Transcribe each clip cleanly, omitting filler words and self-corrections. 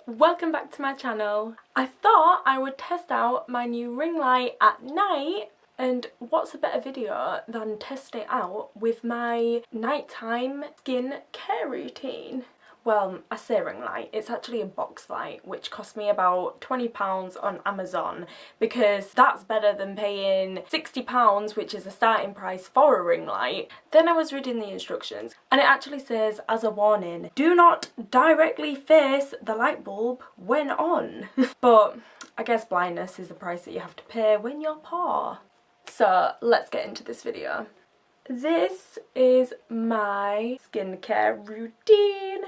welcome back to my channel. I thought I would test out my new ring light at night, and what's a better video than testing it out with my nighttime skin care routine. Well, I say ring light, it's actually a box light which cost me about £20 on Amazon, because that's better than paying £60, which is a starting price for a ring light. Then I was reading the instructions and it actually says, as a warning, do not directly face the light bulb when on. But I guess blindness is the price that you have to pay when you're poor. So let's get into this video. This is my skincare routine.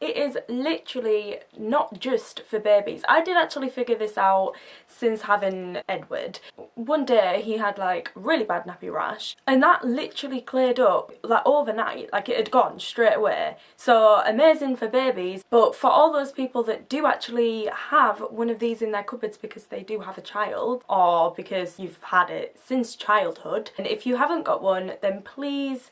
It is literally not just for babies. I did actually figure this out since having Edward. One day he had like really bad nappy rash and that literally cleared up like overnight, like it had gone straight away. So amazing for babies, but for all those people that do actually have one of these in their cupboards because they do have a child or because you've had it since childhood, and if you haven't got one, then please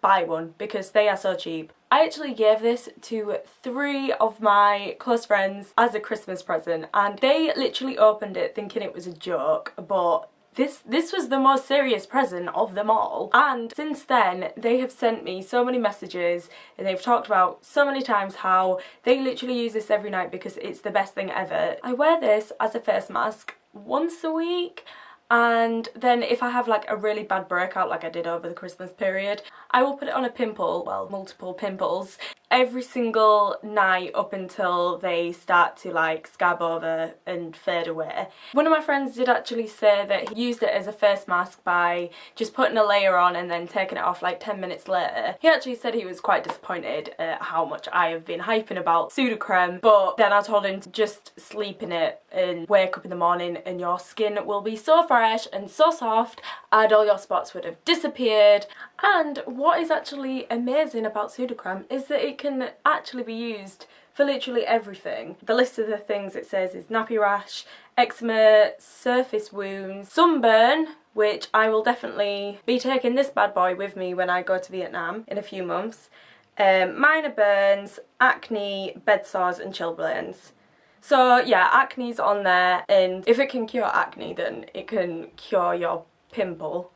buy one because they are so cheap. I actually gave this to 3 of my close friends as a Christmas present and they literally opened it thinking it was a joke, but this was the most serious present of them all. And since then they have sent me so many messages and they've talked about so many times how they literally use this every night because it's the best thing ever. I wear this as a face mask once a week, and then if I have like a really bad breakout like I did over the Christmas period, I will put it on a pimple, well, multiple pimples, every single night up until they start to like scab over and fade away. One of my friends did actually say that he used it as a face mask by just putting a layer on and then taking it off like 10 minutes later. He actually said he was quite disappointed at how much I have been hyping about Sudocrem, but then I told him to just sleep in it and wake up in the morning and your skin will be so fresh and so soft and all your spots would have disappeared. And what is actually amazing about Sudocrem is that it can actually be used for literally everything. The list of the things it says is nappy rash, eczema, surface wounds, sunburn, which I will definitely be taking this bad boy with me when I go to Vietnam in a few months, minor burns, acne, bed sores and chilblains. So yeah, acne's on there, and if it can cure acne then it can cure your pimple.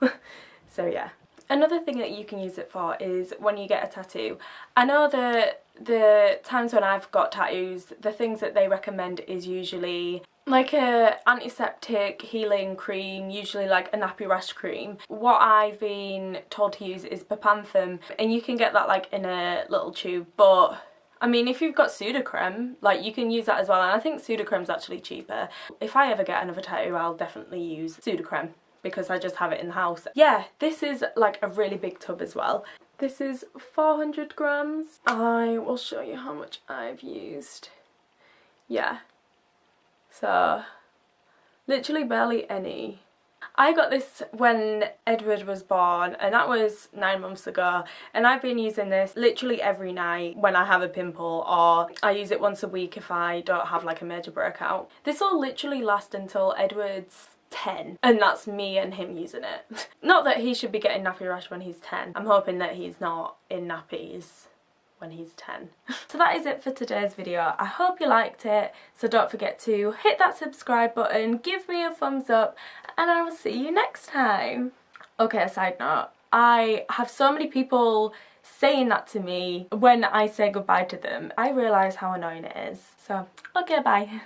So yeah. Another thing that you can use it for is when you get a tattoo. I know that the times when I've got tattoos, the things that they recommend is usually like a antiseptic healing cream, usually like a nappy rash cream. What I've been told to use is Papanthum, and you can get that like in a little tube, but I mean, if you've got Sudocrem, like you can use that as well, and I think Sudocrem's actually cheaper. If I ever get another tattoo, I'll definitely use Sudocrem because I just have it in the house. Yeah, this is like a really big tub as well. This is 400 grams. I will show you how much I've used. Yeah, so literally barely any. I got this when Edward was born and that was 9 months ago, and I've been using this literally every night when I have a pimple, or I use it once a week if I don't have like a major breakout. This will literally last until Edward's 10, and that's me and him using it. Not that he should be getting nappy rash when he's 10. I'm hoping that he's not in nappies when he's 10. So that is it for today's video. I hope you liked it, so don't forget to hit that subscribe button, give me a thumbs up, and I will see you next time. Okay, side note, I have so many people saying that to me when I say goodbye to them. I realise how annoying it is. So, okay, bye.